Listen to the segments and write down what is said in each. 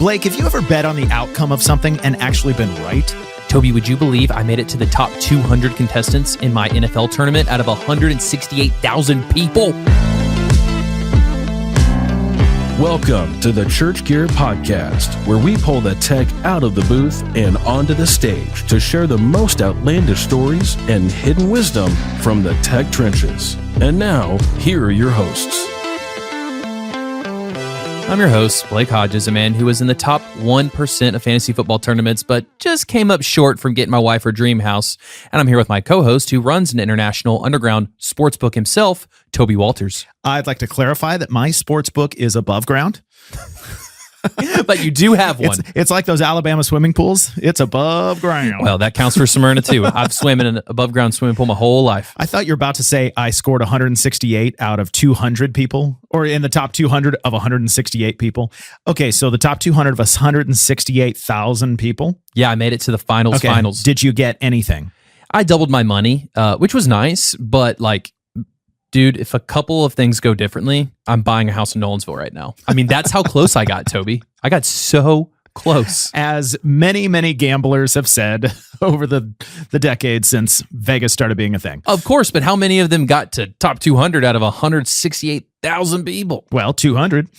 Blake, have you ever bet on the outcome of something and actually been right? Toby, would you believe I made it to the top 200 contestants in my NFL tournament out of 168,000 people? Welcome to the Church Gear Podcast, where we pull the tech out of the booth and onto the stage to share the most outlandish stories and hidden wisdom from the tech trenches. And now, here are your hosts. I'm your host, Blake Hodges, a man who was in the top 1% of fantasy football tournaments, but just came up short from getting my wife her dream house. And I'm here with my co-host who runs an international underground sportsbook himself, Toby Walters. I'd like to clarify that my sportsbook is above ground. But you do have one. It's like those Alabama swimming pools. It's above ground. Well, that counts for Smyrna too. I've swam in an above ground swimming pool my whole life. I thought you were about to say I scored 168 out of 200 people, or in the top 200 of 168 people. Okay, so the top 200 of 168,000 people. Yeah, I made it to the finals. Did you get anything? I doubled my money, which was nice, but dude, if a couple of things go differently, I'm buying a house in Nolensville right now. I mean, that's how close I got, Toby. I got so close. As many, many gamblers have said over the decades since Vegas started being a thing. Of course, but how many of them got to top 200 out of 168,000 people? Well, 200.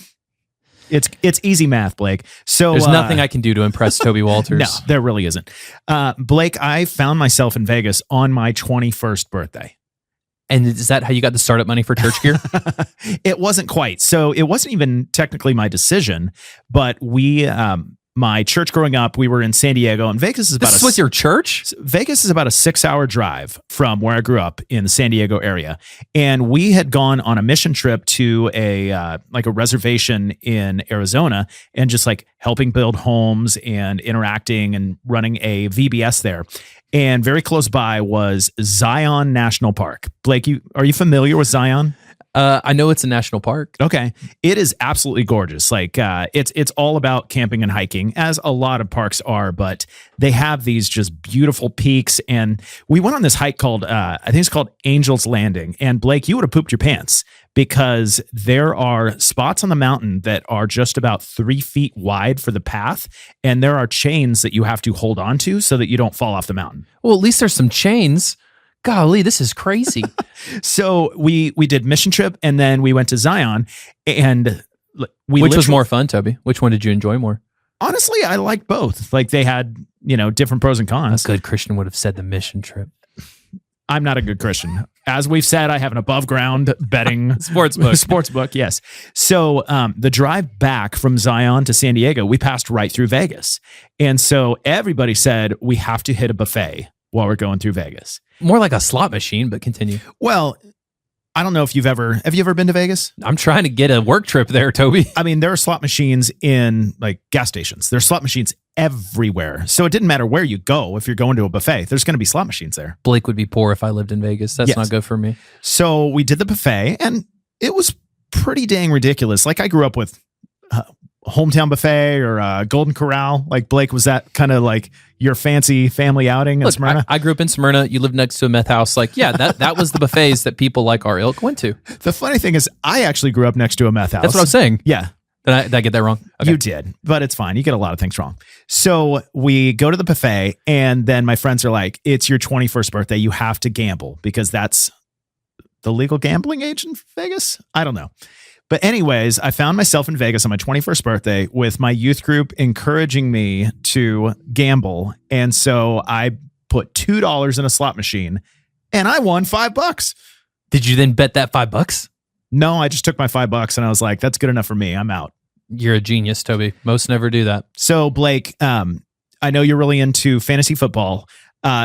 It's easy math, Blake. So there's nothing I can do to impress Toby Walters. No, there really isn't. Blake, I found myself in Vegas on my 21st birthday. And is that how you got the startup money for Church Gear? It wasn't quite. So it wasn't even technically my decision, but my church growing up, we were in San Diego, and Vegas is about This was your church? Vegas is about a 6-hour drive from where I grew up in the San Diego area. And we had gone on a mission trip to a reservation in Arizona and just helping build homes and interacting and running a VBS there. And very close by was Zion National Park. Blake, are you familiar with Zion? I know it's a national park. Okay. It is absolutely gorgeous. It's all about camping and hiking, as a lot of parks are, but they have these just beautiful peaks. And we went on this hike called, I think it's called Angel's Landing. And Blake, you would have pooped your pants because there are spots on the mountain that are just about 3 feet wide for the path. And there are chains that you have to hold on to so that you don't fall off the mountain. Well, at least there's some chains. Golly, this is crazy. So we did mission trip, and then we went to Zion, and Which was more fun, Toby? Which one did you enjoy more? Honestly, I liked both. They had, different pros and cons. A good Christian would have said the mission trip. I'm not a good Christian. As we've said, I have an above ground betting sportsbook. Yes. So the drive back from Zion to San Diego, we passed right through Vegas. And so everybody said we have to hit a buffet while we're going through Vegas. More like a slot machine, but continue. Well, I don't know if have you ever been to Vegas? I'm trying to get a work trip there, Toby. I mean, there are slot machines in gas stations. There's slot machines everywhere. So it didn't matter where you go. If you're going to a buffet, there's going to be slot machines there. Blake would be poor if I lived in Vegas. That's not good for me. So we did the buffet, and it was pretty dang ridiculous. I grew up with hometown buffet or Golden Corral. Blake, was that kind of your fancy family outing in Smyrna? I grew up in Smyrna. You lived next to a meth house. That was the buffets that people like our ilk went to. The funny thing is, I actually grew up next to a meth house. That's what I'm saying. Yeah. Did I get that wrong? Okay. You did, but it's fine. You get a lot of things wrong. So we go to the buffet, and then my friends are like, it's your 21st birthday. You have to gamble because that's the legal gambling age in Vegas. I don't know. But anyways, I found myself in Vegas on my 21st birthday with my youth group encouraging me to gamble. And so I put $2 in a slot machine and I won $5. Did you then bet that $5? No, I just took my $5 and I was like, that's good enough for me. I'm out. You're a genius, Toby. Most never do that. So Blake, I know you're really into fantasy football.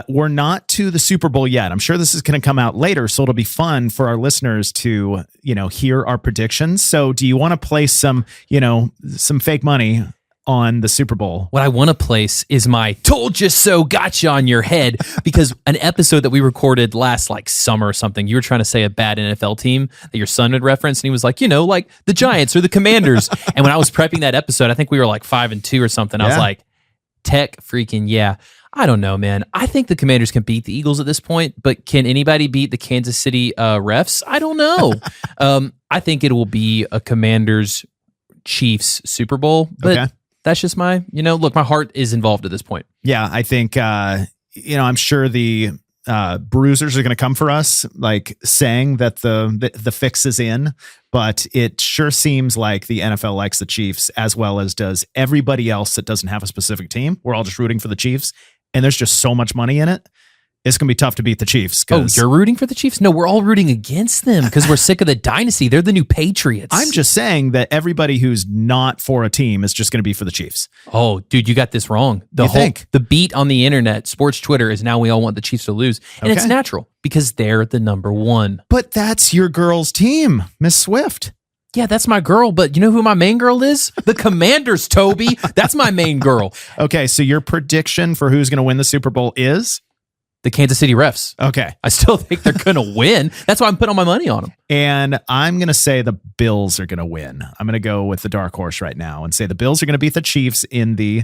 We're not to the Super Bowl yet. I'm sure this is going to come out later, so it'll be fun for our listeners to, hear our predictions. So do you want to place some fake money on the Super Bowl? What I want to place is my told you so gotcha on your head, because an episode that we recorded last summer or something, you were trying to say a bad NFL team that your son had referenced, and he was like, the Giants or the Commanders. And when I was prepping that episode, I think we were 5-2 or something. I was like, tech freaking yeah. I don't know, man. I think the Commanders can beat the Eagles at this point, but can anybody beat the Kansas City refs? I don't know. I think it will be a Commanders Chiefs Super Bowl, but That's just my, look, my heart is involved at this point. Yeah, I think, I'm sure the bruisers are going to come for us, like saying that the fix is in, but it sure seems like the NFL likes the Chiefs as well as does everybody else that doesn't have a specific team. We're all just rooting for the Chiefs, and there's just so much money in it. It's going to be tough to beat the Chiefs. Oh, you're rooting for the Chiefs? No, we're all rooting against them because we're sick of the dynasty. They're the new Patriots. I'm just saying that everybody who's not for a team is just going to be for the Chiefs. Oh, dude, you got this wrong. The beat on the internet, sports Twitter, is now we all want the Chiefs to lose. And It's natural because they're the number one. But that's your girl's team, Miss Swift. Yeah, that's my girl, but you know who my main girl is? The Commanders, Toby. That's my main girl. Okay, so your prediction for who's going to win the Super Bowl is? The Kansas City Refs. Okay. I still think they're going to win. That's why I'm putting all my money on them. And I'm going to say the Bills are going to win. I'm going to go with the dark horse right now and say the Bills are going to beat the Chiefs in the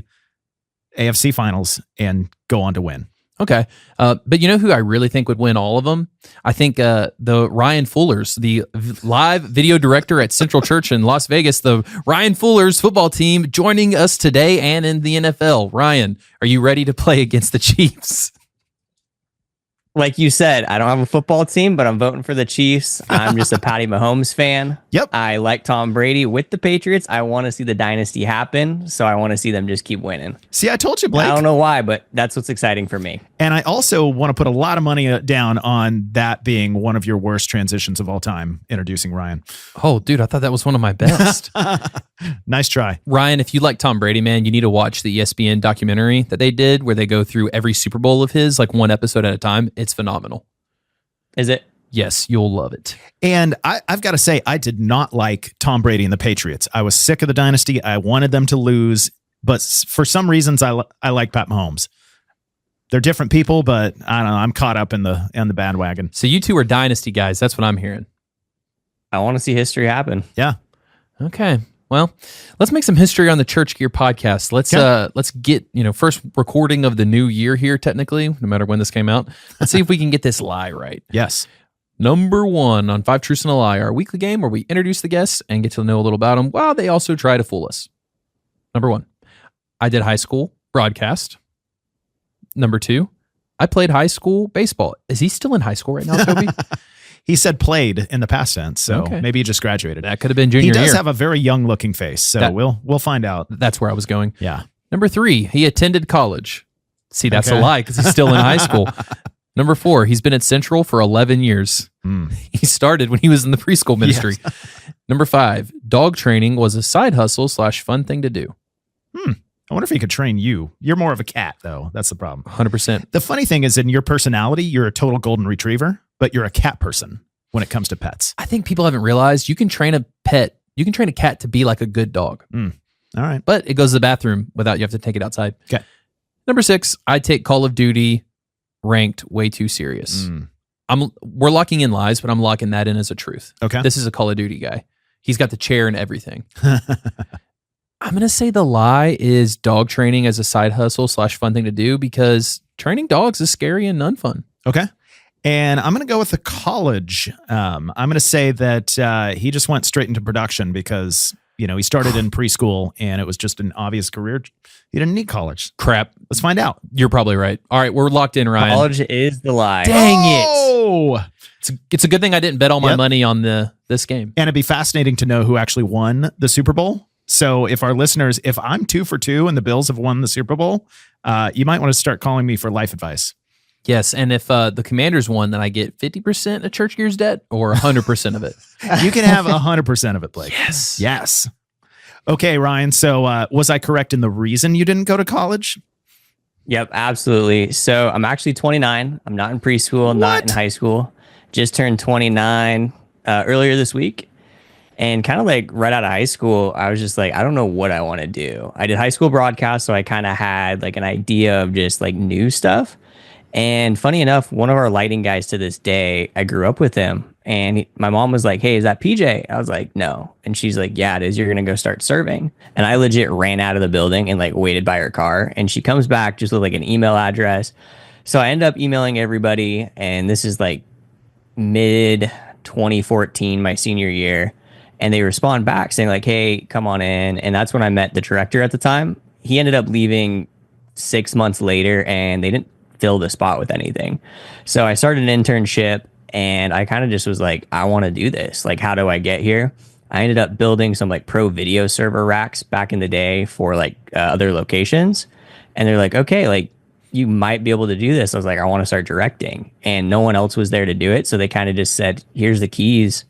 AFC Finals and go on to win. Okay. But you know who I really think would win all of them? I think the Ryan Fullers, the live video director at Central Church in Las Vegas, the Ryan Fullers football team joining us today and in the NFL. Ryan, are you ready to play against the Chiefs? Like you said, I don't have a football team, but I'm voting for the Chiefs. I'm just a Patty Mahomes fan. Yep. I like Tom Brady with the Patriots. I want to see the dynasty happen, so I want to see them just keep winning. See, I told you, Blake. I don't know why, but that's what's exciting for me. And I also want to put a lot of money down on that being one of your worst transitions of all time, introducing Ryan. Oh, dude, I thought that was one of my best. Nice try. Ryan, if you like Tom Brady, man, you need to watch the ESPN documentary that they did where they go through every Super Bowl of his, like one episode at a time. It's phenomenal. Is it? Yes, you'll love it. And I've got to say, I did not like Tom Brady and the Patriots. I was sick of the dynasty. I wanted them to lose. But for some reasons, I like Pat Mahomes. They're different people, but I don't know. I'm caught up in the bandwagon. So you two are dynasty guys. That's what I'm hearing. I want to see history happen. Yeah. Okay. Well, let's make some history on the Church Gear podcast. Let's get, first recording of the new year here, technically, no matter when this came out. Let's see if we can get this lie right. Yes. Number 1 on 5 Truths and a Lie, our weekly game where we introduce the guests and get to know a little about them while they also try to fool us. Number 1, I did high school broadcast. Number 2, I played high school baseball. Is he still in high school right now, Toby? He said played in the past tense, so maybe he just graduated. That could have been junior year. He does have a very young looking face, so we'll find out. That's where I was going. Yeah. Number 3, he attended college. See, that's a lie because he's still in high school. Number 4, he's been at Central for 11 years. He started when he was in the preschool ministry. Yes. Number 5, dog training was a side hustle / fun thing to do. I wonder if he could train you. You're more of a cat, though. That's the problem. 100%. The funny thing is, in your personality, you're a total golden retriever, but you're a cat person when it comes to pets. I think people haven't realized you can train a pet. You can train a cat to be like a good dog. All right. But it goes to the bathroom without you have to take it outside. Okay. Number 6, I take Call of Duty ranked way too serious. We're locking in lies, but I'm locking that in as a truth. Okay. This is a Call of Duty guy. He's got the chair and everything. I'm going to say the lie is dog training as a side hustle / fun thing to do because training dogs is scary and non-fun. Okay. And I'm going to go with the college. I'm going to say that he just went straight into production because, he started in preschool and it was just an obvious career. He didn't need college. Crap. Let's find out. You're probably right. All right, we're locked in, Ryan. College is the lie. Dang it. It's a good thing I didn't bet all my money on this game. And it'd be fascinating to know who actually won the Super Bowl. So if our listeners, if I'm 2 for 2 and the Bills have won the Super Bowl, you might want to start calling me for life advice. Yes, and if the Commanders won, then I get 50% of Church Gear's debt or 100% of it. You can have 100% of it, Blake. Yes. Yes. Okay, Ryan. So was I correct in the reason you didn't go to college? Yep, absolutely. So I'm actually 29. I'm not in preschool, not in high school. Just turned 29 earlier this week. And kind of like right out of high school, I was just like, I don't know what I want to do. I did high school broadcast, so I kind of had like an idea of just like new stuff. And funny enough, one of our lighting guys to this day, I grew up with him. And my mom was like, hey, is that PJ? I was like, no. And she's like, yeah, it is. You're going to go start serving. And I legit ran out of the building and like waited by her car. And she comes back just with like an email address. So I end up emailing everybody. And this is like mid 2014, my senior year. and they respond back saying like, hey, come on in. And that's when I met the director at the time. He ended up leaving 6 months later, and they didn't fill the spot with anything. So I started an internship, and I kind of just was like, I want to do this. Like, how do I get here? I ended up building some like pro video server racks back in the day for like other locations. And they're like, okay, like you might be able to do this. I was like, I want to start directing, and no one else was there to do it. So they kind of just said, here's the keys,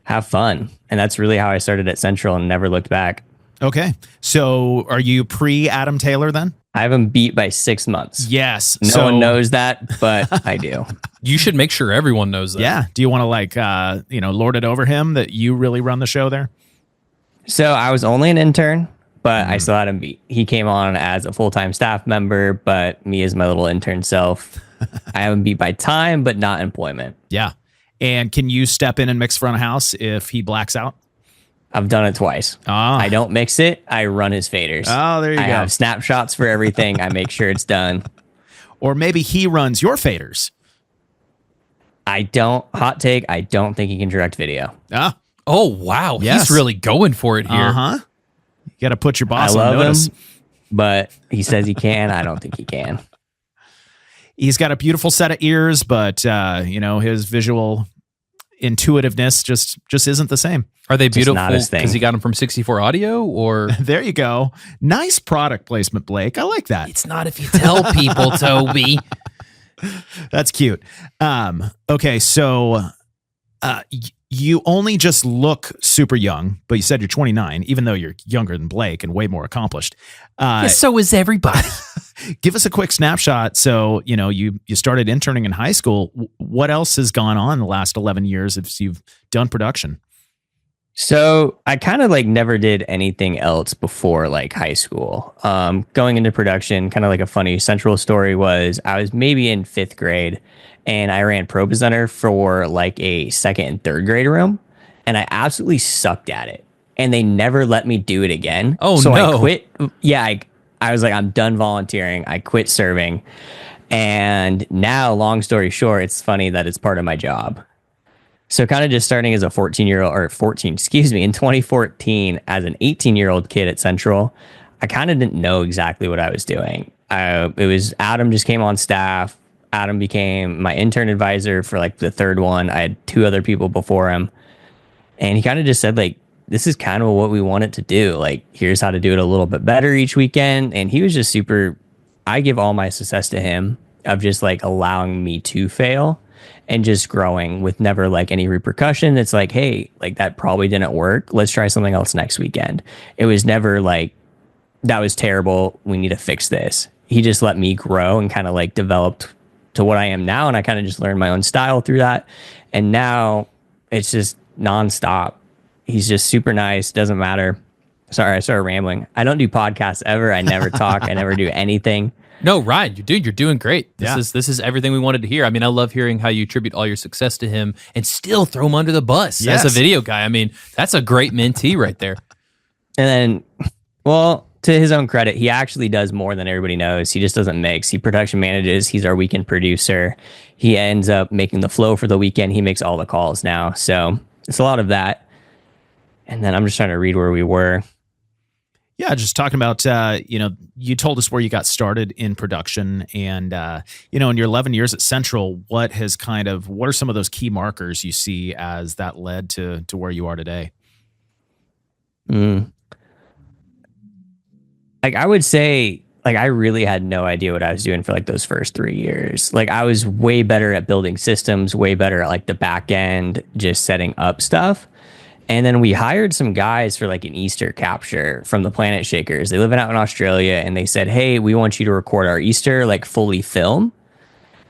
have fun. And that's really how I started at Central and never looked back. Okay. So are you pre Adam Taylor then? I have him beat by 6 months. Yes. No one knows that, but I do. You should make sure everyone knows that. Yeah. Do you want to like, lord it over him that you really run the show there? So I was only an intern, but I still had him beat. He came on as a full-time staff member, but me as my little intern self, I have him beat by time, but not employment. Yeah. And can you step in and mix front of house if he blacks out? I've done it twice. I don't mix it. I run his faders. Oh, there you go. I have snapshots for everything. I make sure it's done. Or maybe he runs your faders. Hot take, I don't think he can direct video. Oh, wow. Yes. He's really going for it here. Uh-huh. You got to put your boss I on love notice. him, but he says he can. I don't think he can. He's got a beautiful set of ears, but, his visual intuitiveness just isn't the same. Are they beautiful not his thing. because he got them from 64 Audio, or? There you go. Nice product placement, Blake. I like that. It's not if you tell people, Toby. That's cute. Okay, so you only just look super young, but you said you're 29, even though you're younger than Blake and way more accomplished. So is everybody. Give us a quick snapshot. So, you started interning in high school. What else has gone on the last 11 years if you've done production? So I kind of like never did anything else before like high school. Going into production, kind of like a funny central story was I was maybe in 5th grade and I ran Pro Presenter for like a 2nd and 3rd grade room, and I absolutely sucked at it. And they never let me do it again. Oh, so no. I quit. Yeah, I was like, I'm done volunteering. I quit serving. And now, long story short, it's funny that it's part of my job. So kind of just starting as a in 2014 as an 18-year-old kid at Central, I kind of didn't know exactly what I was doing. It was Adam just came on staff. Adam became my intern advisor for like the 3rd one. I had 2 other people before him. And he kind of just said like, this is kind of what we want it to do. Like, here's how to do it a little bit better each weekend. And he was just I give all my success to him of just like allowing me to fail and just growing with never like any repercussion. It's like, hey, like that probably didn't work. Let's try something else next weekend. It was never like, that was terrible. We need to fix this. He just let me grow and kind of like developed to what I am now. And I kind of just learned my own style through that. And now it's just nonstop. He's just super nice. Doesn't matter. Sorry, I started rambling. I don't do podcasts ever. I never talk. I never do anything. No, Ryan, you're doing great. Yeah. This is everything we wanted to hear. I mean, I love hearing how you attribute all your success to him and still throw him under the bus Yes. as a video guy. I mean, that's a great mentee right there. And then, well, to his own credit, he actually does more than everybody knows. He just doesn't mix. He production manages. He's our weekend producer. He ends up making the flow for the weekend. He makes all the calls now. So it's a lot of that. And then I'm just trying to read where we were. Yeah, just talking about, you told us where you got started in production, and, in your 11 years at Central, what are some of those key markers you see as that led to where you are today? Like, I would say, like, I really had no idea what I was doing for like those first 3 years. Like, I was way better at building systems, way better at like the back end, just setting up stuff. And then we hired some guys for like an Easter capture from the Planet Shakers. They live out in Australia, and they said, hey, we want you to record our Easter, like fully film.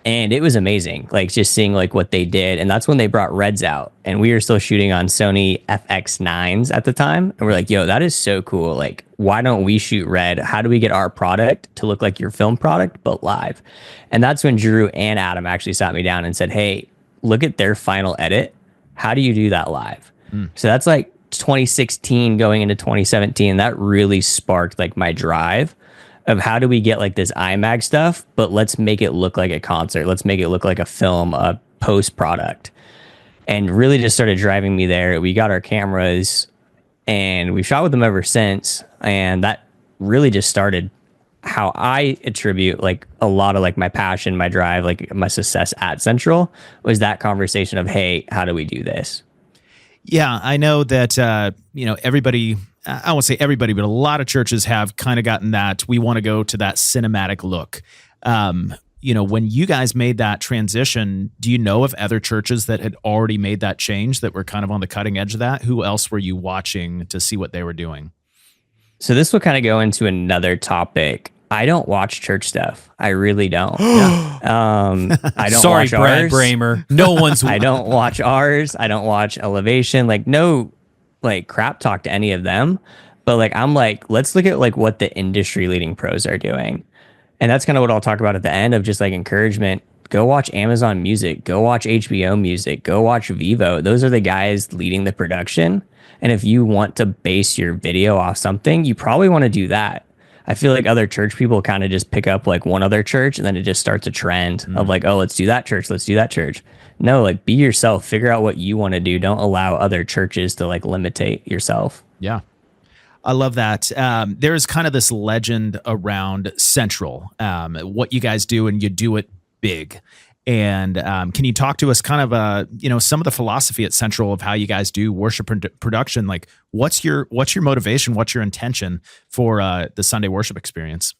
And it was amazing, like just seeing like what they did. And that's when they brought Reds out, and we were still shooting on Sony FX9s at the time. And we're like, yo, that is so cool. Like, why don't we shoot Red? How do we get our product to look like your film product, but live? And that's when Drew and Adam actually sat me down and said, hey, look at their final edit. How do you do that live? So that's like 2016 going into 2017. That really sparked like my drive of how do we get like this IMAG stuff, but let's make it look like a concert. Let's make it look like a film, a post product. and really just started driving me there. We got our cameras and we've shot with them ever since. And that really just started how I attribute like a lot of like my passion, my drive, like my success at Central was that conversation of, hey, how do we do this? Yeah, I know that, everybody, I won't say everybody, but a lot of churches have kind of gotten that. We want to go to that cinematic look. When you guys made that transition, do you know of other churches that had already made that change that were kind of on the cutting edge of that? Who else were you watching to see what they were doing? So this will kind of go into another topic. I don't watch church stuff. I really don't. I don't Sorry, watch Brad ours. Bramer. No one's. I don't watch ours. I don't watch Elevation. Like no, like crap talk to any of them. But like I'm like, let's look at like what the industry leading pros are doing. And that's kind of what I'll talk about at the end of just like encouragement. Go watch Amazon Music. Go watch HBO Music. Go watch Vivo. Those are the guys leading the production. And if you want to base your video off something, you probably want to do that. I feel like other church people kind of just pick up like one other church and then it just starts a trend of like, oh, let's do that church. Let's do that church. No, like be yourself. Figure out what you want to do. Don't allow other churches to like limitate yourself. Yeah. I love that. There's kind of this legend around Central, what you guys do, and you do it big. And can you talk to us kind of, some of the philosophy at Central of how you guys do worship production? Like, what's your motivation? What's your intention for the Sunday worship experience?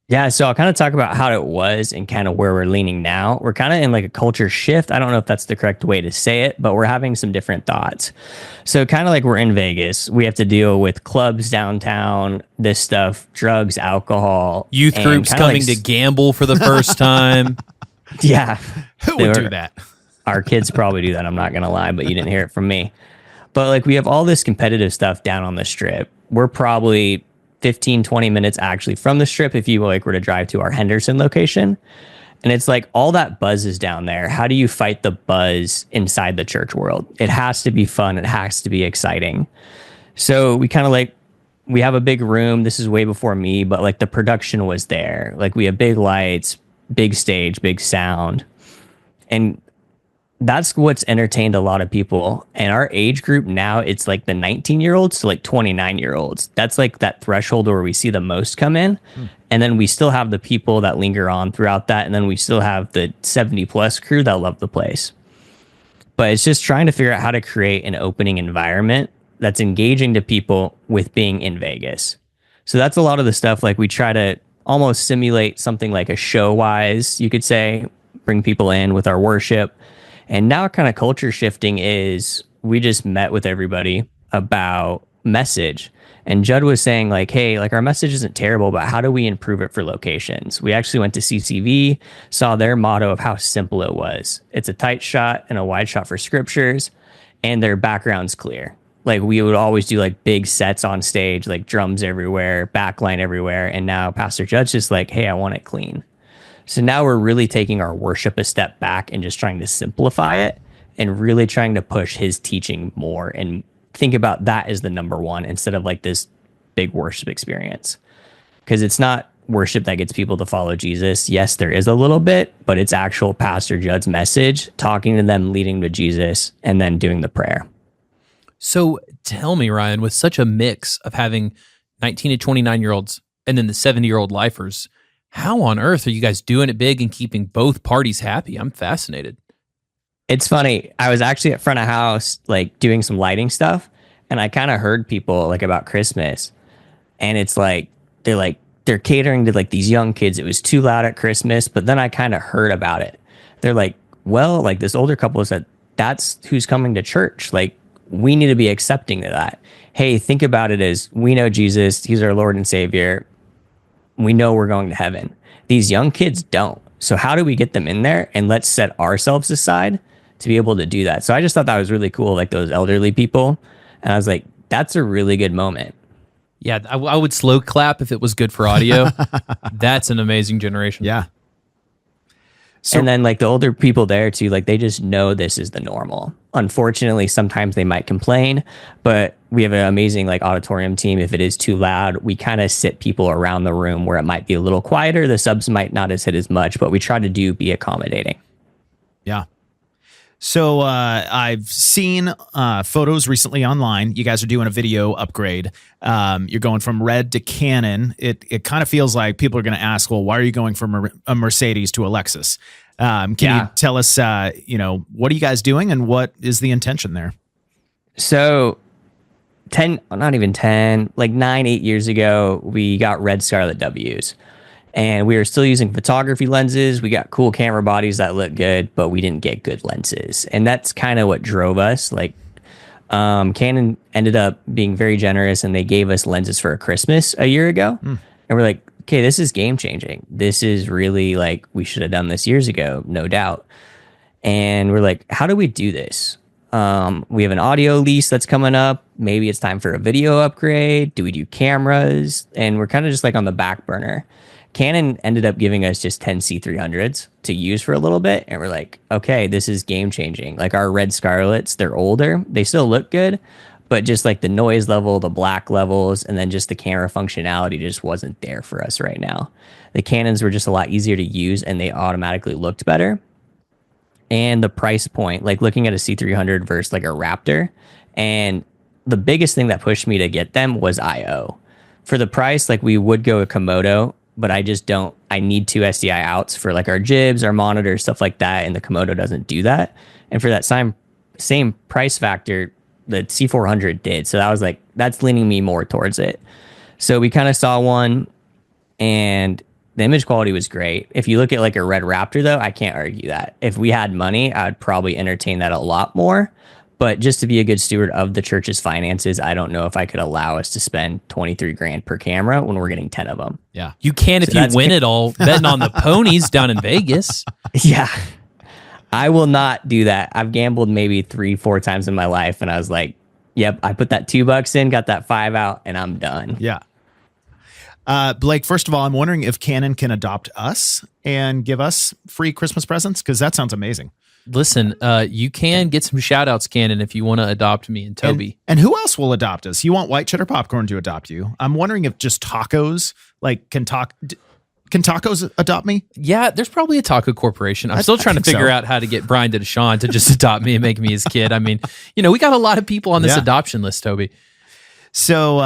Yeah, so I'll kind of talk about how it was and kind of where we're leaning now. We're kind of in like a culture shift. I don't know if that's the correct way to say it, but we're having some different thoughts. So kind of like we're in Vegas. We have to deal with clubs downtown, this stuff, drugs, alcohol. Youth groups coming to gamble for the first time. Yeah. Who would do that? Our kids probably do that. I'm not going to lie, but you didn't hear it from me. But like we have all this competitive stuff down on the strip. We're probably 15, 20 minutes actually from the strip if you like were to drive to our Henderson location. And it's like all that buzz is down there. How do you fight the buzz inside the church world? It has to be fun. It has to be exciting. So we kind of like, we have a big room. This is way before me, but like the production was there. Like we have big lights, big stage, big sound. And that's what's entertained a lot of people. And our age group now, it's like the 19-year-olds to like 29-year-olds. That's like that threshold where we see the most come in. And then we still have the people that linger on throughout that. And then we still have the 70-plus crew that love the place. But it's just trying to figure out how to create an opening environment that's engaging to people with being in Vegas. So that's a lot of the stuff. Like we try to almost simulate something like a show-wise, you could say, bring people in with our worship. And now kind of culture shifting is we just met with everybody about message. And Judd was saying like, hey, like our message isn't terrible, but how do we improve it for locations? We actually went to CCV, saw their motto of how simple it was. It's a tight shot and a wide shot for scriptures, and their background's clear. Like we would always do like big sets on stage, like drums everywhere, backline everywhere. And now Pastor Judd's just like, hey, I want it clean. So now we're really taking our worship a step back and just trying to simplify it and really trying to push his teaching more and think about that as the number one instead of like this big worship experience. Because it's not worship that gets people to follow Jesus. Yes, there is a little bit, but it's actual Pastor Judd's message, talking to them, leading to Jesus, and then doing the prayer. So tell me, Ryan, with such a mix of having 19 to 29-year-olds and then the 70-year-old lifers, how on earth are you guys doing it big and keeping both parties happy? I'm fascinated. It's funny. I was actually at front of house, like doing some lighting stuff, and I kind of heard people like about Christmas, and it's like they're catering to like these young kids. It was too loud at Christmas, but then I kind of heard about it. They're like, well, like this older couple said, that's who's coming to church. Like we need to be accepting of that. Hey, think about it as we know Jesus. He's our Lord and Savior. We know we're going to heaven. These young kids don't. So how do we get them in there? And let's set ourselves aside to be able to do that. So I just thought that was really cool, like those elderly people. And I was like, that's a really good moment. Yeah, I would slow clap if it was good for audio. That's an amazing generation. Yeah. So, and then like the older people there too, like they just know this is the normal. Unfortunately, sometimes they might complain, but we have an amazing like auditorium team. If it is too loud, we kind of sit people around the room where it might be a little quieter. The subs might not hit as much, but we try to be accommodating. Yeah. So I've seen photos recently online. You guys are doing a video upgrade. You're going from red to Canon. It kind of feels like people are going to ask, well, why are you going from a Mercedes to a Lexus? Can you tell us, what are you guys doing and what is the intention there? So 9-8 years ago, we got red Scarlet W's. And we were still using photography lenses. We got cool camera bodies that look good, but we didn't get good lenses. And that's kind of what drove us. Like, Canon ended up being very generous and they gave us lenses for a Christmas a year ago. And we're like, okay, this is game changing. This is really like, we should have done this years ago, no doubt. And we're like, how do we do this? We have an audio lease that's coming up. Maybe it's time for a video upgrade. Do we do cameras? And we're kind of just like on the back burner. Canon ended up giving us just 10 C300s to use for a little bit. And we're like, okay, this is game changing. Like our red Scarlets, they're older. They still look good, but just like the noise level, the black levels, and then just the camera functionality just wasn't there for us right now. The Canons were just a lot easier to use and they automatically looked better. And the price point, like looking at a C300 versus like a Raptor. And the biggest thing that pushed me to get them was IO. For the price, like we would go a Komodo, but I need 2 SDI outs for like our jibs, our monitors, stuff like that. And the Komodo doesn't do that. And for that same price factor, the C400 did. So that was like, that's leaning me more towards it. So we kind of saw one and the image quality was great. If you look at like a red Raptor though, I can't argue that. If we had money, I would probably entertain that a lot more. But just to be a good steward of the church's finances, I don't know if I could allow us to spend $23,000 per camera when we're getting 10 of them. Yeah. You can if you win it all, betting on the ponies down in Vegas. Yeah. I will not do that. I've gambled maybe 3-4 times in my life. And I was like, yep, I put that $2 in, got that 5 out, and I'm done. Yeah. Blake, first of all, I'm wondering if Canon can adopt us and give us free Christmas presents, because that sounds amazing. Listen, you can get some shout outs, Canon, if you want to adopt me and Toby. And who else will adopt us? You want White Cheddar Popcorn to adopt you. I'm wondering if just tacos, like can tacos adopt me? Yeah, there's probably a taco corporation. I'm still trying to figure out how to get Brian to Deshaun to just adopt me and make me his kid. I mean, we got a lot of people on this adoption list, Toby. So,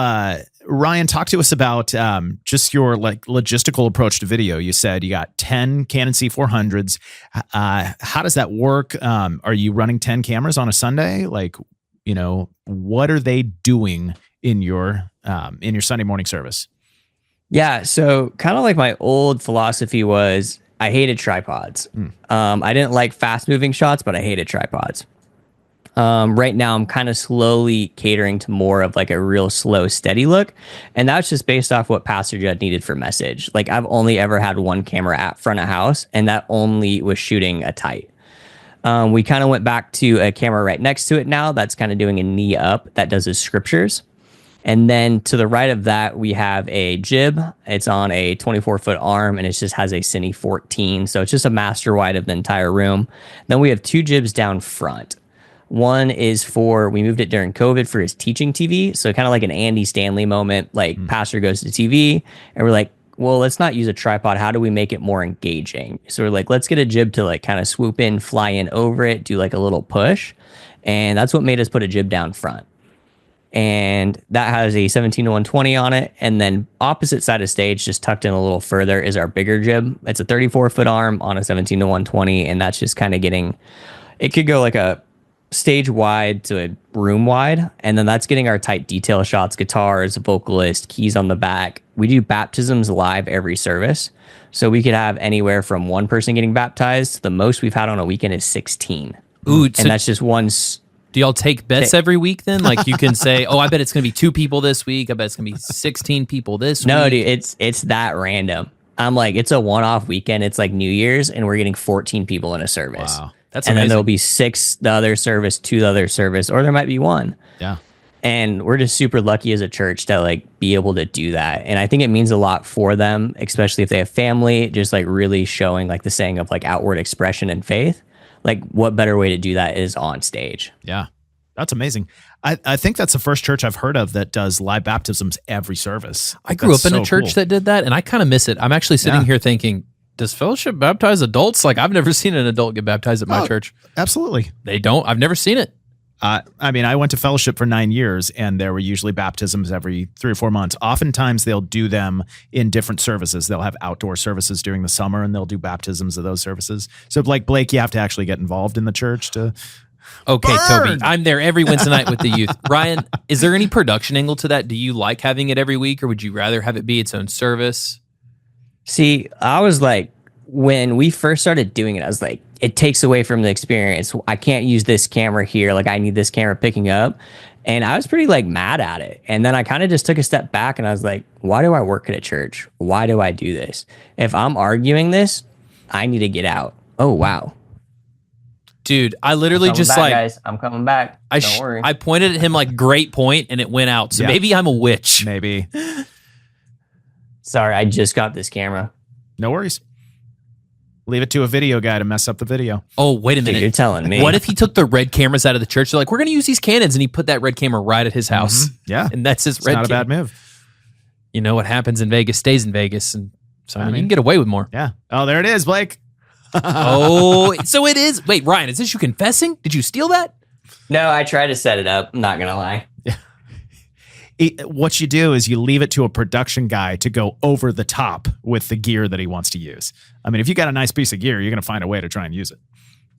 Ryan, talk to us about just your like logistical approach to video. You said you got 10 Canon C400s. How does that work? Are you running 10 cameras on a Sunday? Like, what are they doing in your Sunday morning service? Yeah, so kind of like my old philosophy was I hated tripods. I didn't like fast moving shots, but I hated tripods. Right now, I'm kind of slowly catering to more of like a real slow, steady look. And that's just based off what Pastor Judd needed for message. Like I've only ever had one camera at front of house, and that only was shooting a tight. We kind of went back to a camera right next to it now that's kind of doing a knee up that does his scriptures. And then to the right of that, we have a jib. It's on a 24-foot arm, and it just has a Cine 14. So it's just a master wide of the entire room. Then we have 2 jibs down front. One is we moved it during COVID for his teaching TV. So kind of like an Andy Stanley moment, like pastor goes to TV and we're like, well, let's not use a tripod. How do we make it more engaging? So we're like, let's get a jib to like kind of swoop in, fly in over it, do like a little push. And that's what made us put a jib down front. And that has a 17-120 on it. And then opposite side of stage, just tucked in a little further, is our bigger jib. It's a 34-foot arm on a 17-120. And that's just kind of it could go like a stage wide to a room wide, and then that's getting our tight detail shots, guitars, vocalist, keys on the back. We do baptisms live every service, so we could have anywhere from 1 person getting baptized. The most we've had on a weekend is 16. Ooh, and that's just one. Do y'all take bets every week then? Like you can say, oh, I bet it's gonna be 2 people this week, I bet it's gonna be 16 people this week. No, dude, it's that random. I'm like, it's a one-off weekend. It's like New Year's, and we're getting 14 people in a service. Wow. That's and amazing. then there'll be 6 the other service, 2 the other service, or there might be 1. Yeah. And we're just super lucky as a church to like be able to do that. And I think it means a lot for them, especially if they have family, just like really showing like the saying of like outward expression and faith. Like what better way to do that is on stage. Yeah. That's amazing. I think that's the first church I've heard of that does live baptisms every service. I grew up in a church that did that, and I kind of miss it. I'm actually sitting here thinking, does fellowship baptize adults? Like, I've never seen an adult get baptized at my church. Absolutely. They don't. I've never seen it. I mean, I went to fellowship for 9 years, and there were usually baptisms every 3 or 4 months. Oftentimes, they'll do them in different services. They'll have outdoor services during the summer, and they'll do baptisms of those services. So, like Blake, you have to actually get involved in the church to. Okay, Burn! Toby, I'm there every Wednesday night with the youth. Ryan, is there any production angle to that? Do you like having it every week, or would you rather have it be its own service? See, I was like, when we first started doing it, I was like, it takes away from the experience. I can't use this camera here. Like, I need this camera picking up. And I was pretty like mad at it. And then I kind of just took a step back and I was like, why do I work at a church? Why do I do this? If I'm arguing this, I need to get out. Oh, wow. Dude, I literally just back, like, guys, I'm coming back. Don't worry. I pointed at him like, great point, and it went out. So Yeah. maybe I'm a witch. Maybe. Sorry, I just got this camera. No worries. Leave it to a video guy to mess up the video. Oh, wait a Dude, minute. you're telling me. What if he took the red cameras out of the church? They're like, we're going to use these Canons, and he put that red camera right at his house. Yeah. And that's his It's red not a camera. bad move. You know, what happens in Vegas stays in Vegas. And so, I mean, you mean- can get away with more. Yeah. Oh, there it is, Blake. Oh, so it is. Wait, Ryan, is this you confessing? Did you steal that? No, I tried to set it up. I'm not going to lie. What you do is you leave it to a production guy to go over the top with the gear that he wants to use. I mean, if you got a nice piece of gear, you're going to find a way to try and use it.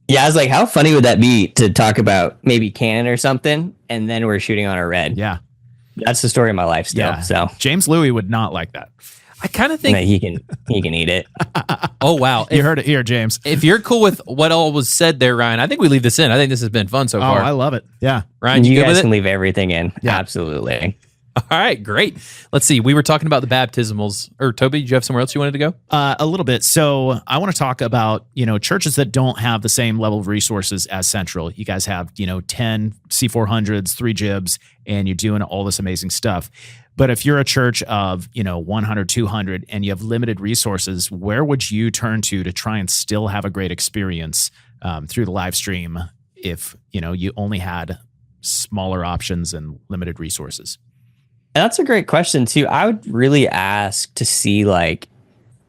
Yeah, I was like, how funny would that be to talk about maybe Canon or something, and then we're shooting on a red? Yeah. That's the story of my life still. Yeah. So James Louis would not like that. I kind of I mean, think, he can eat it. oh, wow. You heard it here, James. If you're cool with what all was said there, Ryan, I think we leave this in. I think this has been fun so Oh, far. I love it. Yeah. Ryan, you You good guys with can it? leave everything in. Yeah. Absolutely. All right, great. Let's see. We were talking about the baptismals. Or Toby, did you have somewhere else you wanted to go? A little bit. So I want to talk about, churches that don't have the same level of resources as Central. You guys have, 10 C400s, 3 jibs, and you're doing all this amazing stuff. But if you're a church of, 100, 200, and you have limited resources, where would you turn to try and still have a great experience through the live stream if, you only had smaller options and limited resources? And that's a great question too. I would really ask to see, like,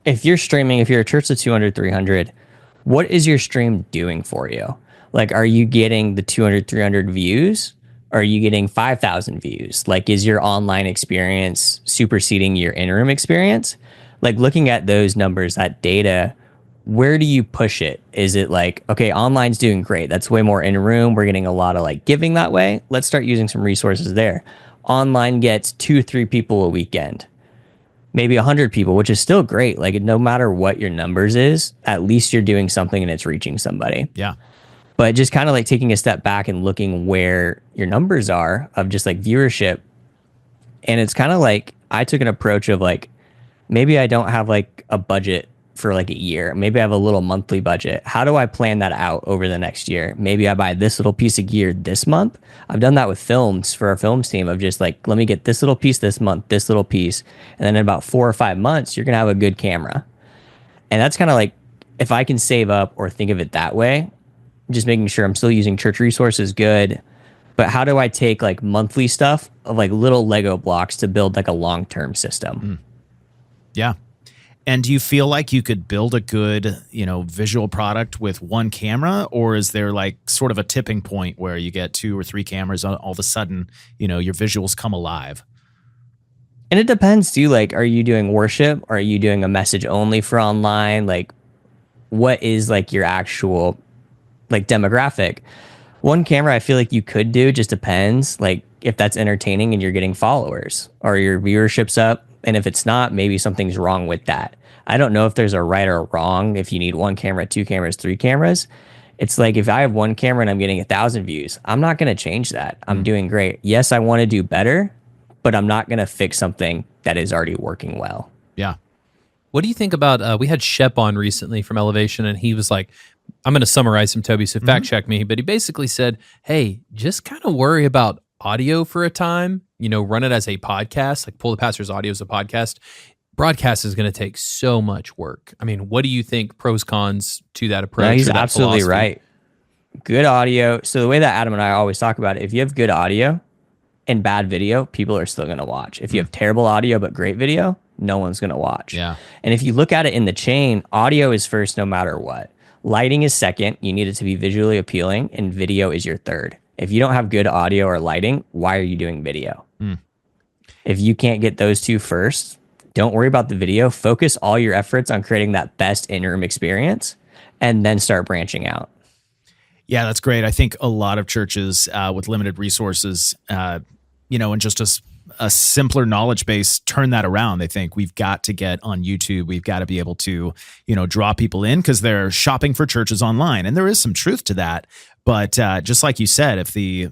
if you're streaming, if you're a church of 200, 300, what is your stream doing for you? Like, are you getting the 200, 300 views? Or are you getting 5,000 views? Like, is your online experience superseding your in-room experience? Like, looking at those numbers, that data, where do you push it? Is it like, okay, online's doing great. That's way more in-room. We're getting a lot of like giving that way. Let's start using some resources there. Online gets 2-3 people a weekend, maybe 100 people, which is still great. Like, no matter what your numbers is, at least you're doing something and it's reaching somebody. Yeah. But just kind of like taking a step back and looking where your numbers are of just like viewership. And it's kind of like, I took an approach of like, maybe I don't have like a budget for like a year. Maybe I have a little monthly budget. How do I plan that out over the next year? Maybe I buy this little piece of gear this month. I've done that with films for our films team of just like, let me get this little piece this month, this little piece. And then in about 4 or 5 months, you're going to have a good camera. And that's kind of like, if I can save up or think of it that way, just making sure I'm still using church resources good. But how do I take like monthly stuff of like little Lego blocks to build like a long-term system? Yeah. And do you feel like you could build a good, visual product with one camera, or is there like sort of a tipping point where you get 2 or 3 cameras, all of a sudden, your visuals come alive? And it depends too. Like, are you doing worship? Are you doing a message only for online? Like, what is like your actual like demographic? One camera I feel like you could do, just depends. Like, if that's entertaining and you're getting followers or your viewership's up. And if it's not, maybe something's wrong with that. I don't know if there's a right or wrong if you need 1 camera, 2 cameras, 3 cameras. It's like, if I have 1 camera and I'm getting 1,000 views, I'm not going to change that. I'm doing great. Yes, I want to do better, but I'm not going to fix something that is already working well. Yeah. What do you think about, we had Shep on recently from Elevation, and he was like, I'm going to summarize him, Toby, so fact check me, but he basically said, hey, just kind of worry about audio for a time, run it as a podcast, like pull the pastor's audio as a podcast. Broadcast is going to take so much work. I mean, what do you think, pros, cons to that approach? No, he's or that absolutely philosophy? right. Good audio. So the way that Adam and I always talk about it, if you have good audio and bad video, people are still going to watch. If you have terrible audio but great video, no one's going to watch. Yeah. And if you look at it in the chain, audio is first no matter what. Lighting is second. You need it to be visually appealing, and video is your third. If you don't have good audio or lighting, why are you doing video? If you can't get those two first, don't worry about the video. Focus all your efforts on creating that best in-room experience, and then start branching out. Yeah, that's great. I think a lot of churches with limited resources, and just a simpler knowledge base turn that around. They think we've got to get on YouTube. We've got to be able to, draw people in because they're shopping for churches online. And there is some truth to that. But just like you said, if the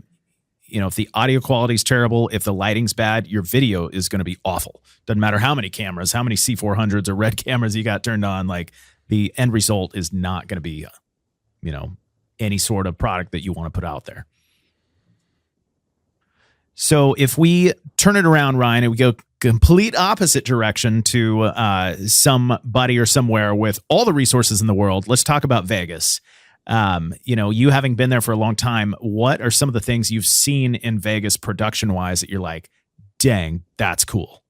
audio quality is terrible, if the lighting's bad, your video is going to be awful. Doesn't matter how many cameras, how many C400s or red cameras you got turned on, like the end result is not going to be, any sort of product that you want to put out there. So if we turn it around, Ryan, and we go complete opposite direction to somebody or somewhere with all the resources in the world, let's talk about Vegas. You having been there for a long time, what are some of the things you've seen in Vegas production-wise that you're like, dang, that's cool?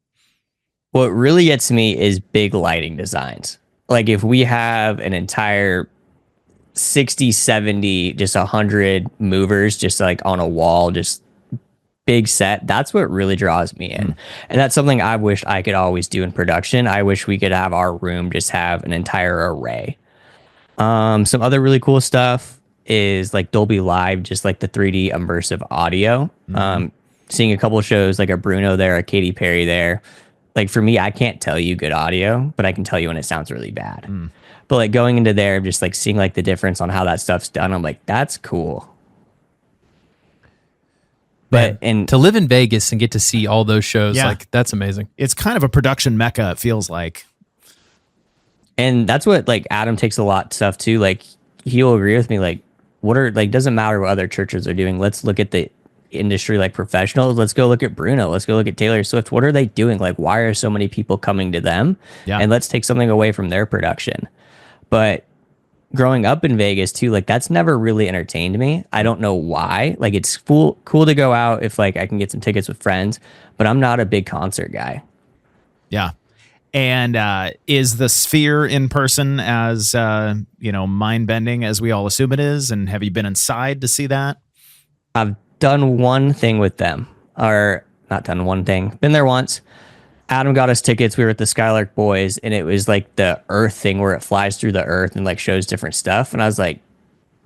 What really gets me is big lighting designs. Like if we have an entire 60, 70, just 100 movers just like on a wall, just big set, that's what really draws me in. And that's something I wish I could always do in production. I wish we could have our room just have an entire array. Some other really cool stuff is like Dolby Live, just like the 3D immersive audio. Seeing a couple of shows like a Bruno there, a Katy Perry there. Like for me, I can't tell you good audio, but I can tell you when it sounds really bad. But like going into there, just like seeing like the difference on how that stuff's done, I'm like, that's cool. But and to live in Vegas and get to see all those shows, Yeah. like that's amazing. It's kind of a production mecca, it feels like. And that's what like Adam takes a lot of stuff too. Like he'll agree with me. Like doesn't matter what other churches are doing. Let's look at the industry like professionals. Let's go look at Bruno. Let's go look at Taylor Swift. What are they doing? Like why are so many people coming to them? Yeah. And let's take something away from their production. But growing up in Vegas too, like that's never really entertained me. I don't know why. Like it's cool to go out if like I can get some tickets with friends, but I'm not a big concert guy. Yeah. And is the Sphere in person as mind-bending as we all assume it is? And have you been inside to see that? I've done one thing with them, or not done one thing. Been there once. Adam got us tickets. We were at the Skylark Boys, and it was like the Earth thing where it flies through the Earth and like shows different stuff. And I was like,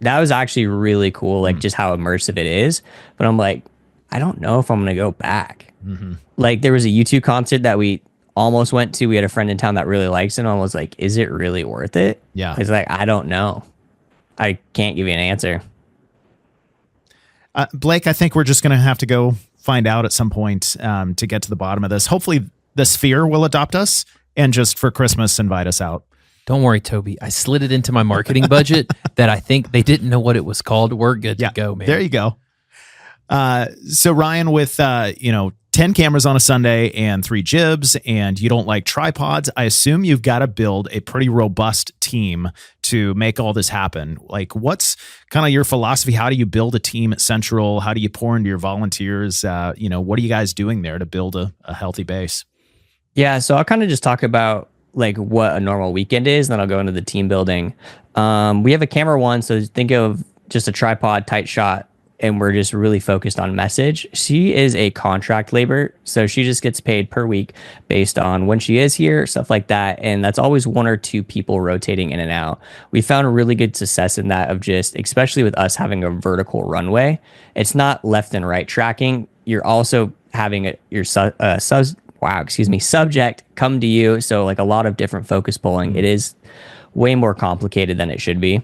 that was actually really cool, like just how immersive it is. But I'm like, I don't know if I'm gonna go back. Like there was a U2 concert that we almost went to. We had a friend in town that really likes it, and I was like, is it really worth it? Yeah. It's like, I don't know. I can't give you an answer. Blake, I think we're just going to have to go find out at some point to get to the bottom of this. Hopefully the Sphere will adopt us and just for Christmas invite us out. Don't worry, Toby. I slid it into my marketing budget that I think they didn't know what it was called. We're good to go, man. There you go. So Ryan, with 10 cameras on a Sunday and 3 jibs, and you don't like tripods, I assume you've got to build a pretty robust team to make all this happen. Like, what's kind of your philosophy? How do you build a team at Central? How do you pour into your volunteers? What are you guys doing there to build a healthy base? Yeah, so I'll kind of just talk about like what a normal weekend is, and then I'll go into the team building. We have a camera one, so think of just a tripod, tight shot, and we're just really focused on message. She is a contract labor, so she just gets paid per week based on when she is here, stuff like that. And that's always 1 or 2 people rotating in and out. We found a really good success in that of just, especially with us having a vertical runway, it's not left and right tracking. You're also having your subject come to you. So like a lot of different focus pulling. It is way more complicated than it should be.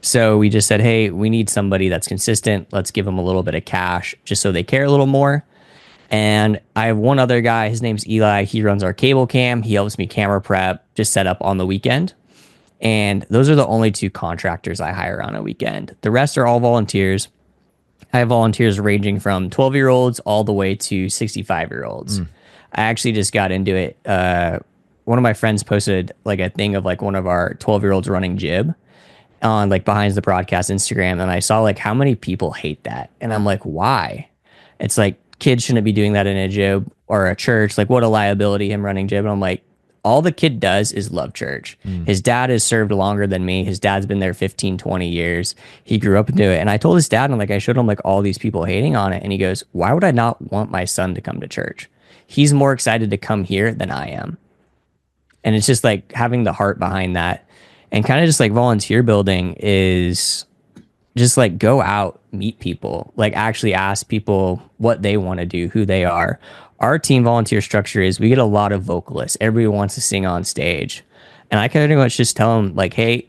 So we just said, hey, we need somebody that's consistent. Let's give them a little bit of cash just so they care a little more. And I have one other guy. His name's Eli. He runs our cable cam. He helps me camera prep, just set up on the weekend. And those are the only 2 contractors I hire on a weekend. The rest are all volunteers. I have volunteers ranging from 12-year-olds all the way to 65-year-olds. I actually just got into it. One of my friends posted like a thing of like one of our 12-year-olds running jib on like behind the broadcast Instagram, and I saw like how many people hate that, and I'm like, why? It's like kids shouldn't be doing that in a gym or a church. Like, what a liability, him running gym. And I'm like, all the kid does is love church. His dad has served longer than me. His dad's been there 15, 20 years. He grew up into it. And I told his dad, and like, I showed him like all these people hating on it. And he goes, why would I not want my son to come to church? He's more excited to come here than I am. And it's just like having the heart behind that. And kind of just like volunteer building is just like go out, meet people, like actually ask people what they want to do, who they are. Our team volunteer structure is we get a lot of vocalists. Everybody wants to sing on stage. And I kind of much just tell them like, hey,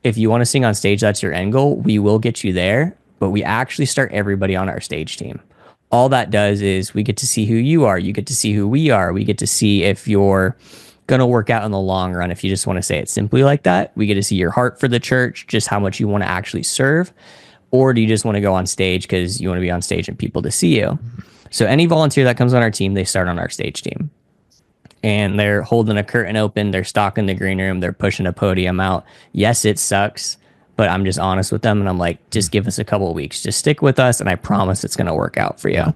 if you want to sing on stage, that's your end goal. We will get you there, but we actually start everybody on our stage team. All that does is we get to see who you are. You get to see who we are. We get to see if you're going to work out in the long run. If you just want to say it simply like that, we get to see your heart for the church, just how much you want to actually serve. Or do you just want to go on stage because you want to be on stage and people to see you? So any volunteer that comes on our team, they start on our stage team. And they're holding a curtain open. They're stocking the green room. They're pushing a podium out. Yes, it sucks, but I'm just honest with them. And I'm like, just give us a couple of weeks. Just stick with us. And I promise it's going to work out for you.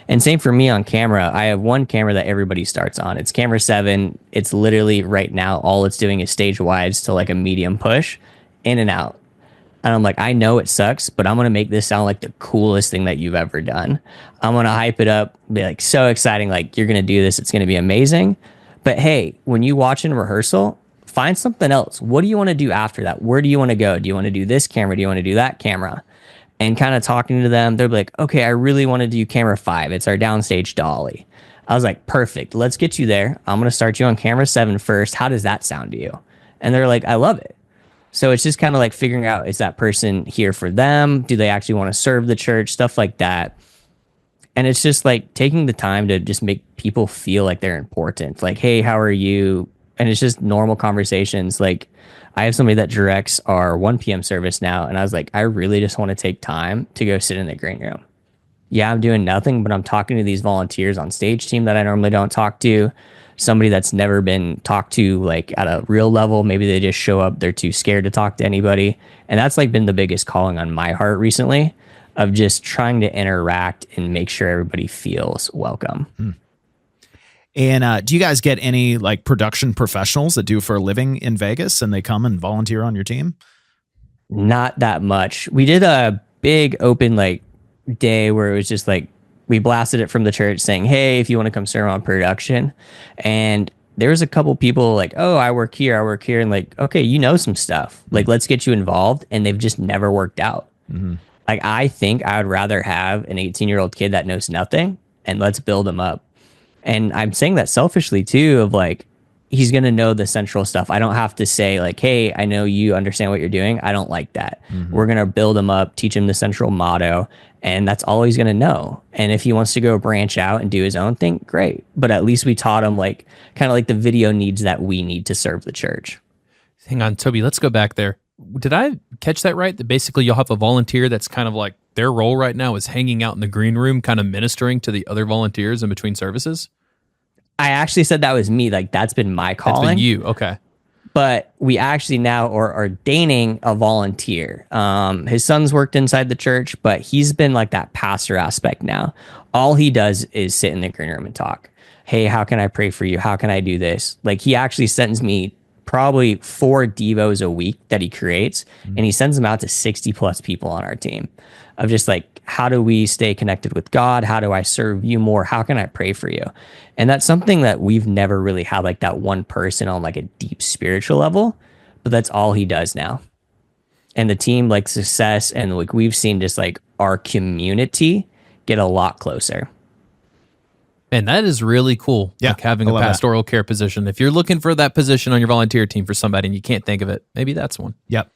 And same for me on camera. I have one camera that everybody starts on. It's camera 7. It's literally right now, all it's doing is stage wides to like a medium push, in and out. And I'm like, I know it sucks, but I'm going to make this sound like the coolest thing that you've ever done. I'm going to hype it up, be like so exciting. Like, you're going to do this. It's going to be amazing. But hey, when you watch in rehearsal, find something else. What do you want to do after that? Where do you want to go? Do you want to do this camera? Do you want to do that camera? And kind of talking to them, they're like, okay, I really want to do camera 5. It's our downstage dolly. I was like, perfect. Let's get you there. I'm going to start you on camera 7 first. How does that sound to you? And they're like, I love it. So it's just kind of like figuring out, is that person here for them? Do they actually want to serve the church? Stuff like that. And it's just like taking the time to just make people feel like they're important. Like, hey, how are you? And it's just normal conversations. Like, I have somebody that directs our 1 p.m. service now. And I was like, I really just want to take time to go sit in the green room. Yeah, I'm doing nothing, but I'm talking to these volunteers on stage team that I normally don't talk to. Somebody that's never been talked to like at a real level. Maybe they just show up. They're too scared to talk to anybody. And that's like been the biggest calling on my heart recently, of just trying to interact and make sure everybody feels welcome. And do you guys get any like production professionals that do for a living in Vegas and they come and volunteer on your team? Not that much. We did a big open like day where it was just like, we blasted it from the church saying, hey, if you want to come serve on production. And there was a couple people like, oh, I work here. And like, okay, you know some stuff. Like, let's get you involved. And they've just never worked out. Like, I think I would rather have an 18-year-old kid that knows nothing and let's build him up. And I'm saying that selfishly too, of like, he's going to know the central stuff. I don't have to say like, hey, I know you understand what you're doing. I don't like that. We're going to build him up, teach him the central motto. And that's all he's going to know. And if he wants to go branch out and do his own thing, great. But at least we taught him like kind of like the video needs that we need to serve the church. Hang on, Toby, let's go back there. Did I catch that right? That basically you'll have a volunteer that's kind of like their role right now is hanging out in the green room, kind of ministering to the other volunteers in between services? I actually said that was me. Like, that's been my calling. That's been you. Okay. But we actually now are ordaining a volunteer. His son's worked inside the church, but he's been like that pastor aspect now. All he does is sit in the green room and talk. Hey, how can I pray for you? How can I do this? Like, he actually sends me probably 4 devos a week that he creates, and he sends them out to 60 plus people on our team of just like, how do we stay connected with God? How do I serve you more? How can I pray for you? And that's something that we've never really had, like that one person on like a deep spiritual level, but that's all he does now. And the team, like success, and like we've seen just like our community get a lot closer. And that is really cool. Yeah, like having I a love that. pastoral care position. If you're looking for that position on your volunteer team for somebody and you can't think of it, maybe that's one. Yep.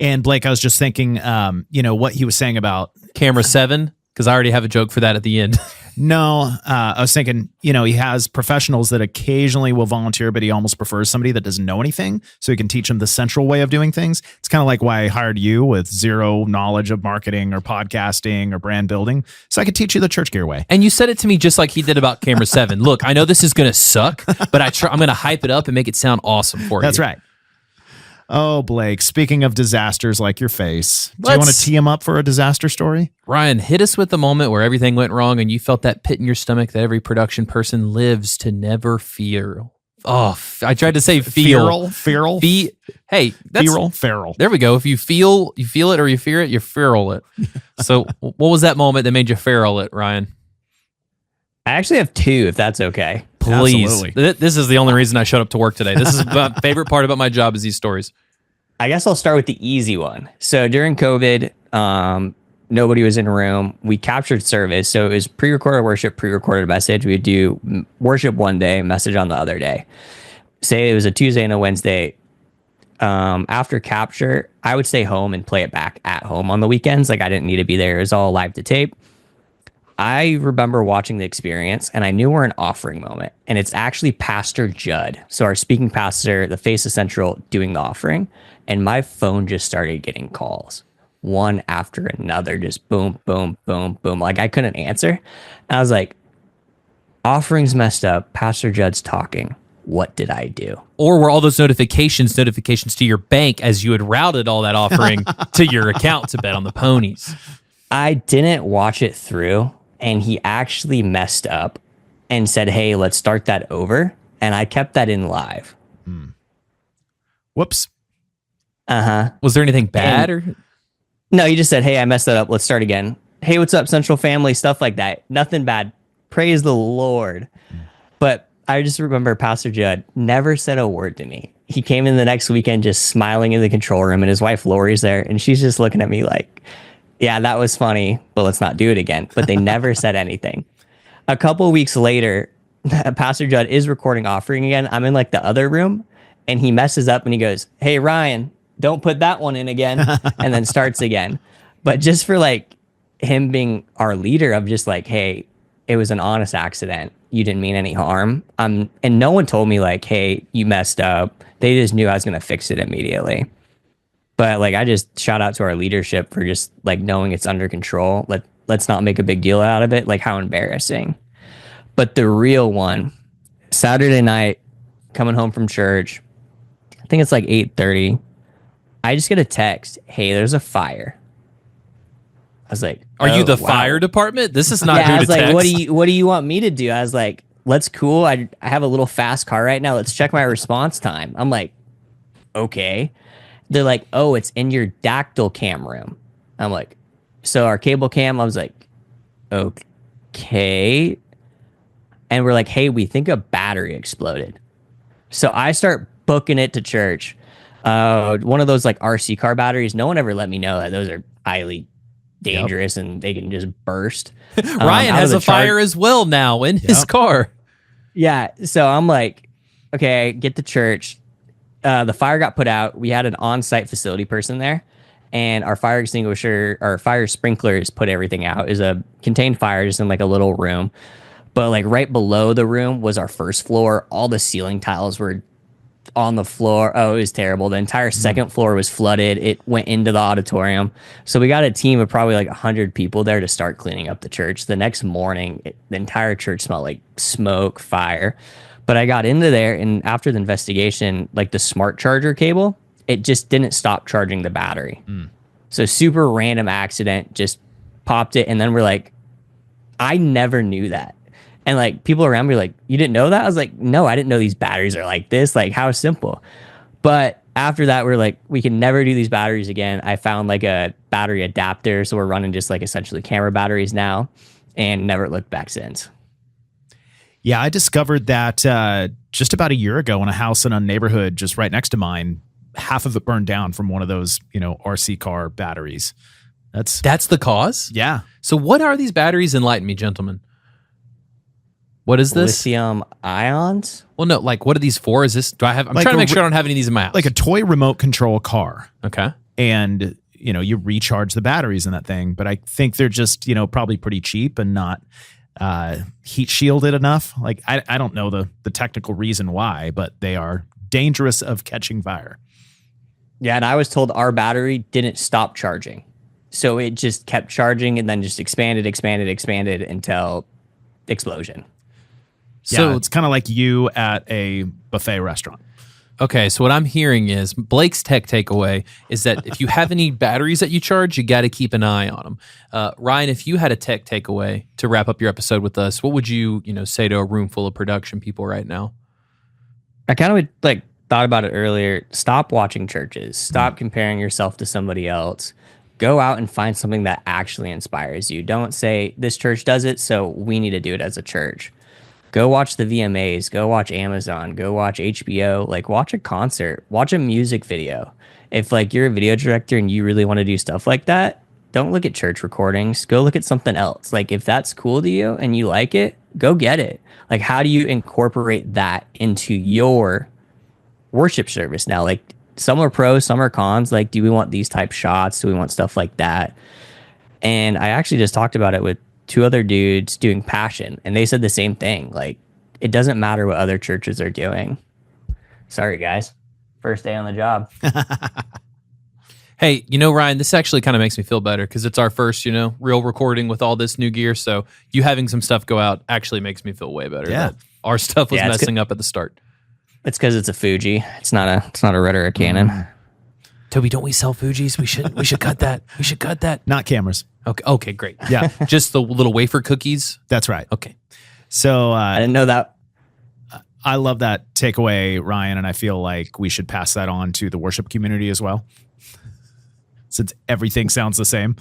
And Blake, I was just thinking, what he was saying about Camera 7, because I already have a joke for that at the end. No, I was thinking, he has professionals that occasionally will volunteer, but he almost prefers somebody that doesn't know anything so he can teach them the central way of doing things. It's kind of like why I hired you with zero knowledge of marketing or podcasting or brand building. So I could teach you the church gear way. And you said it to me just like he did about Camera 7. Look, I know this is going to suck, but I'm going to hype it up and make it sound awesome for you. That's right. Oh, Blake, speaking of disasters like your face, do you want to Let's- tee him up for a disaster story? Ryan, hit us with the moment where everything went wrong and you felt that pit in your stomach that every production person lives to never feel. Oh, I tried to say feel. Feral? Hey, that's Feral. there we go. If you feel it or you fear it, you feral it. So, what was that moment that made you feral it, Ryan? I actually have two, if that's okay. Please. Absolutely. This is the only reason I showed up to work today. This is my favorite part about my job is these stories. I guess I'll start with the easy one. So during COVID, nobody was in a room. We captured service. So it was pre-recorded worship, pre-recorded message. We would do worship one day, message on the other day. Say it was a Tuesday and a Wednesday. After capture, I would stay home and play it back at home on the weekends. Like I didn't need to be there. It was all live to tape. I remember watching the experience and I knew we're an offering moment, and it's actually Pastor Judd. So our speaking pastor, the face of Central, doing the offering, and my phone just started getting calls one after another, just boom, boom, boom, boom. Like I couldn't answer. And I was like, offering's messed up. Pastor Judd's talking. What did I do? Or were all those notifications to your bank as you had routed all that offering to your account to bet on the ponies? I didn't watch it through, and he actually messed up and said, hey, let's start that over. And I kept that in live. Whoops. Was there anything bad or? No, he just said, hey, I messed that up. Let's start again. Hey, what's up, Central Family? Stuff like that. Nothing bad. Praise the Lord. But I just remember Pastor Judd never said a word to me. He came in the next weekend just smiling in the control room, and his wife Lori's there, and she's just looking at me like, yeah, that was funny, but let's not do it again. But they never said anything. A couple weeks later, Pastor Judd is recording offering again. I'm in like the other room, and he messes up and he goes, hey, Ryan, don't put that one in again, and then starts again. But just for like him being our leader of just like, hey, it was an honest accident. You didn't mean any harm. And no one told me like, hey, you messed up. They just knew I was going to fix it immediately. But like, I just shout out to our leadership for just like knowing it's under control. Let's not make a big deal out of it. Like how embarrassing. But the real one, Saturday night, coming home from church, I think it's like 8:30. I just get a text. Hey, there's a fire. I was like, Are you the wow. fire department? This is not Yeah, who I to was like, text. what do you want me to do? I was like, let's cool. I have a little fast car right now. Let's check my response time. I'm like, okay. They're like, oh, it's in your dactyl cam room. I'm like, so our cable cam, I was like, okay. And we're like, hey, we think a battery exploded. So I start booking it to church. One of those like RC car batteries. No one ever let me know that those are highly dangerous and they can just burst. Ryan has a fire as well now in his car. Yeah. So I'm like, okay, get to church. The fire got put out. We had an on-site facility person there, and our fire extinguisher, our fire sprinklers put everything out. It was a contained fire just in like a little room. But like right below the room was our first floor. All the ceiling tiles were on the floor. Oh, it was terrible. The entire second floor was flooded. It went into the auditorium. So we got a team of probably like 100 people there to start cleaning up the church. The next morning, the entire church smelled like smoke, fire. But I got into there, and after the investigation, like the smart charger cable, it just didn't stop charging the battery. So super random accident, just popped it. And then we're like, I never knew that. And like people around me were like, you didn't know that? I was like, no, I didn't know these batteries are like this. Like how simple. But after that, we're like, we can never do these batteries again. I found like a battery adapter. So we're running just like essentially camera batteries now, and never looked back since. Yeah, I discovered that just about a year ago in a house in a neighborhood just right next to mine. Half of it burned down from one of those, RC car batteries. That's the cause? Yeah. So what are these batteries? Enlighten me, gentlemen. What is this? Lithium ions? Well, no, like what are these for? Is this, I'm Like trying to a make sure I don't have any of these in my house. Like a toy remote control car. Okay. And, you recharge the batteries in that thing. But I think they're just, probably pretty cheap and not heat shielded enough. Like I don't know the technical reason why, but they are dangerous of catching fire. Yeah, and I was told our battery didn't stop charging. So it just kept charging and then just expanded until explosion. So it's kind of like you at a buffet restaurant. Okay, so what I'm hearing is Blake's tech takeaway is that if you have any batteries that you charge, you got to keep an eye on them. Ryan, if you had a tech takeaway to wrap up your episode with us, what would you say to a room full of production people right now? I kind of thought about it earlier. Stop watching churches. Stop comparing yourself to somebody else. Go out and find something that actually inspires you. Don't say this church does it, so we need to do it as a church. Go watch the VMAs, go watch Amazon, go watch HBO, watch a concert, watch a music video. If you're a video director and you really want to do stuff like that, don't look at church recordings, go look at something else. If that's cool to you and you like it, go get it. How do you incorporate that into your worship service now? Some are pros, some are cons. Do we want these type shots? Do we want stuff like that? And I actually just talked about it with 2 other dudes doing Passion, and they said the same thing. It doesn't matter what other churches are doing. Sorry, guys. First day on the job. Hey, Ryan, this actually kind of makes me feel better because it's our first, real recording with all this new gear. So you having some stuff go out actually makes me feel way better. Yeah. Our stuff was messing up at the start. It's because it's a Fuji. It's not a Red or a Canon. Toby, don't we sell Fujis? We should cut that. We should cut that. Not cameras. Okay, great. Yeah. Just the little wafer cookies. That's right. Okay. So I didn't know that. I love that takeaway, Ryan, and I feel like we should pass that on to the worship community as well, since everything sounds the same.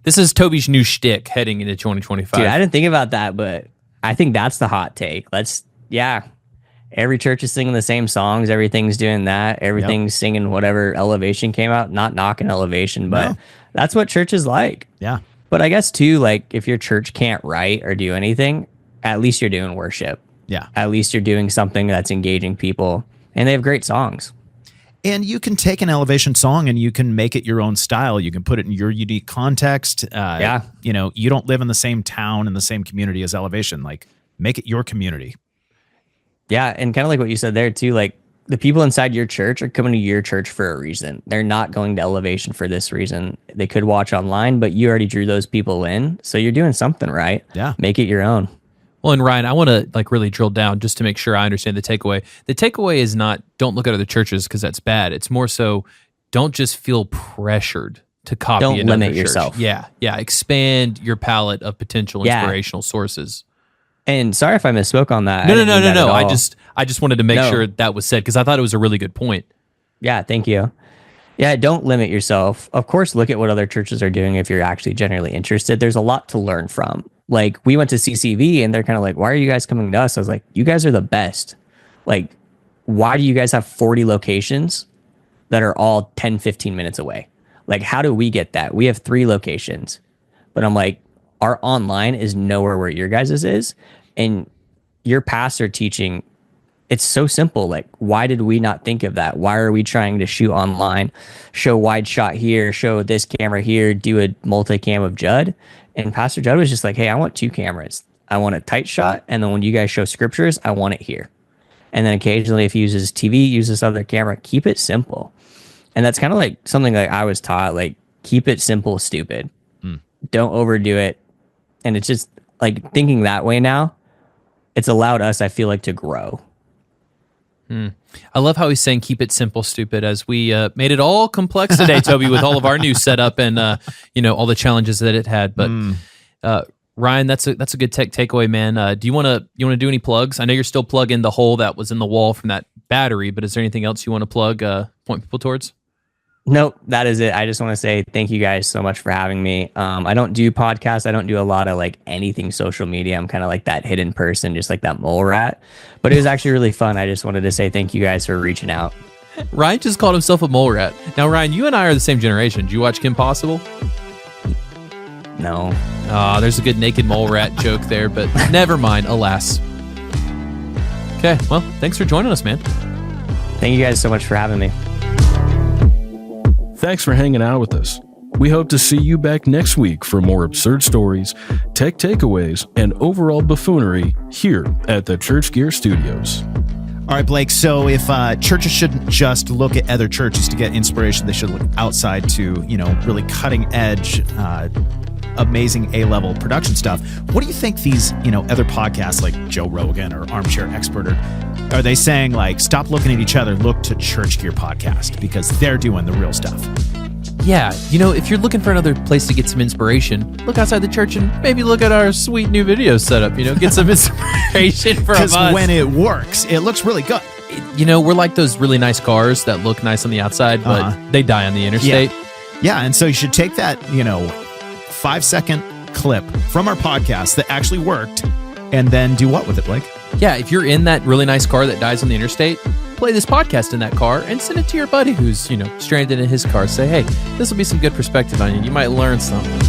This is Toby's new shtick heading into 2025. Dude, I didn't think about that, but I think that's the hot take. Every church is singing the same songs. Everything's doing that. Everything's singing whatever Elevation came out. Not knocking Elevation, but that's what church is like. Yeah. But I guess too, if your church can't write or do anything, at least you're doing worship. Yeah. At least you're doing something that's engaging people, and they have great songs. And you can take an Elevation song and you can make it your own style. You can put it in your unique context. You don't live in the same town, in the same community as Elevation. Make it your community. Yeah, and kind of like what you said there too, the people inside your church are coming to your church for a reason. They're not going to Elevation for this reason. They could watch online, but you already drew those people in, so you're doing something right. Yeah. Make it your own. Well, and Ryan, I want to really drill down just to make sure I understand the takeaway. The takeaway is not don't look at other churches because that's bad. It's more so don't just feel pressured to copy another church. Don't limit yourself. Yeah. Expand your palette of potential inspirational sources. And sorry if I misspoke on that. No. I just wanted to make sure that was said because I thought it was a really good point. Yeah, thank you. Yeah, don't limit yourself. Of course, look at what other churches are doing if you're actually genuinely interested. There's a lot to learn from. We went to CCV and they're kind of why are you guys coming to us? I was like, you guys are the best. Why do you guys have 40 locations that are all 10, 15 minutes away? How do we get that? We have 3 locations. But I'm our online is nowhere where your guys' is. And your pastor teaching, it's so simple. Why did we not think of that? Why are we trying to shoot online, show wide shot here, show this camera here, do a multicam of Judd? And Pastor Judd was just hey, I want 2 cameras. I want a tight shot. And then when you guys show scriptures, I want it here. And then occasionally if he uses TV, use this other camera, keep it simple. And that's kind of something I was taught, keep it simple, stupid. Don't overdo it. And it's just thinking that way now, it's allowed us, I feel to grow. I love how he's saying keep it simple, stupid, as we made it all complex today, Toby, with all of our new setup and all the challenges that it had. But Ryan, that's a good takeaway, man. Do you want to do any plugs? I know you're still plugging the hole that was in the wall from that battery, but is there anything else you want to plug, point people towards? Nope, that is it. I just want to say thank you guys so much for having me. I don't do podcasts. I don't do a lot of anything social media. I'm kind of that hidden person, just that mole rat. But it was actually really fun. I just wanted to say thank you guys for reaching out. Ryan just called himself a mole rat. Now, Ryan, you and I are the same generation. Did you watch Kim Possible? No. There's a good naked mole rat joke there, but never mind, alas. Okay, well, thanks for joining us, man. Thank you guys so much for having me. Thanks for hanging out with us. We hope to see you back next week for more absurd stories, tech takeaways, and overall buffoonery here at the Church Gear Studios. All right, Blake. So if churches shouldn't just look at other churches to get inspiration, they should look outside to, really cutting edge amazing A-level production stuff. What do you think these, other podcasts like Joe Rogan or Armchair Expert are they saying like, stop looking at each other, look to Church Gear Podcast because they're doing the real stuff? Yeah, if you're looking for another place to get some inspiration, look outside the church and maybe look at our sweet new video setup, get some inspiration from us. Because when it works, it looks really good. We're like those really nice cars that look nice on the outside, but they die on the interstate. Yeah, and so you should take that, 5-second clip from our podcast that actually worked and then do what with it, Blake? Yeah, if you're in that really nice car that dies on the interstate, play this podcast in that car and send it to your buddy who's, stranded in his car. Say, hey, this will be some good perspective on you. You might learn something.